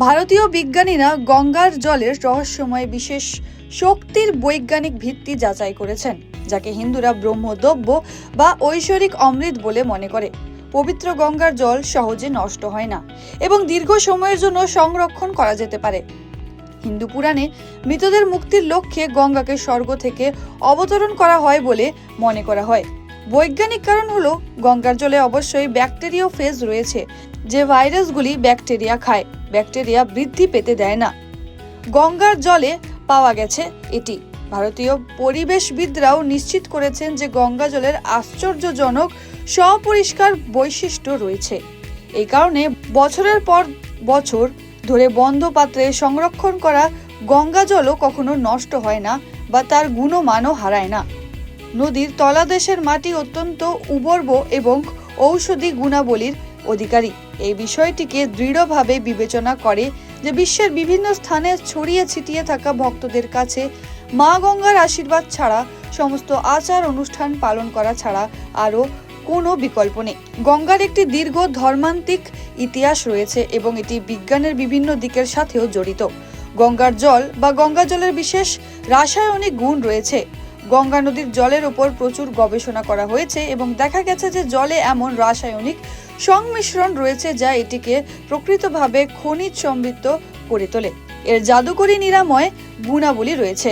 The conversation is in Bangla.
ভারতীয় বিজ্ঞানীরা গঙ্গার জলের রহস্যময় বিশেষ শক্তির বৈজ্ঞানিক ভিত্তি যাচাই করেছেন, যাকে হিন্দুরা ব্রহ্মদ্রব্য বা ঐশ্বরিক অমৃত বলে মনে করে। পবিত্র গঙ্গার জল সহজে নষ্ট হয় না এবং দীর্ঘ সময়ের জন্য সংরক্ষণ করা যেতে পারে। হিন্দু পুরাণে মৃতদের মুক্তির লক্ষ্যে গঙ্গাকে স্বর্গ থেকে অবতরণ করা হয় বলে মনে করা হয়। বৈজ্ঞানিক কারণ হলো, গঙ্গার জলে অবশ্যই ব্যাকটেরিওফেজ রয়েছে, যে ভাইরাসগুলি ব্যাকটেরিয়া খায়, ব্যাকটেরিয়া বৃদ্ধি পেতে দেয় না। গঙ্গার জলে পাওয়া গেছে এটি। ভারতীয় পরিবেশবিদরাও নিশ্চিত করেছেন যে গঙ্গা জলের আশ্চর্যজনক স্বপরিষ্কার বৈশিষ্ট্য রয়েছে। এই কারণে বছরের পর বছর ধরে বন্ধ পাত্রে সংরক্ষণ করা গঙ্গা জলও কখনো নষ্ট হয় না বা তার গুণমানও হারায় না। নদীর তলাদেশের মাটি অত্যন্ত উর্বর এবং ঔষধি গুণাবলীর অধিকারী। এই বিষয়টিকে দৃঢ়ভাবে বিবেচনা করে যে বিশ্বের বিভিন্ন স্থানে ছড়িয়ে ছিটিয়ে থাকা ভক্তদের কাছে মা গঙ্গার আশীর্বাদ ছাড়া, সমস্ত আচার অনুষ্ঠান পালন করা ছাড়া আরও কোনো বিকল্প নেই। গঙ্গার একটি দীর্ঘ ধর্মান্তিক ইতিহাস রয়েছে এবং এটি বিজ্ঞানের বিভিন্ন দিকের সাথেও জড়িত। গঙ্গার জল বা গঙ্গা জলের বিশেষ রাসায়নিক গুণ রয়েছে। গঙ্গা নদীর জলের উপর প্রচুর গবেষণা করা হয়েছে এবং দেখা গেছে যে জলে এমন রাসায়নিক সংমিশ্রণ রয়েছে যা এটিকে প্রকৃতভাবে খনিজ সমৃদ্ধ করে তোলে। এর জাদুকরী নিরাময় গুণাবলী রয়েছে।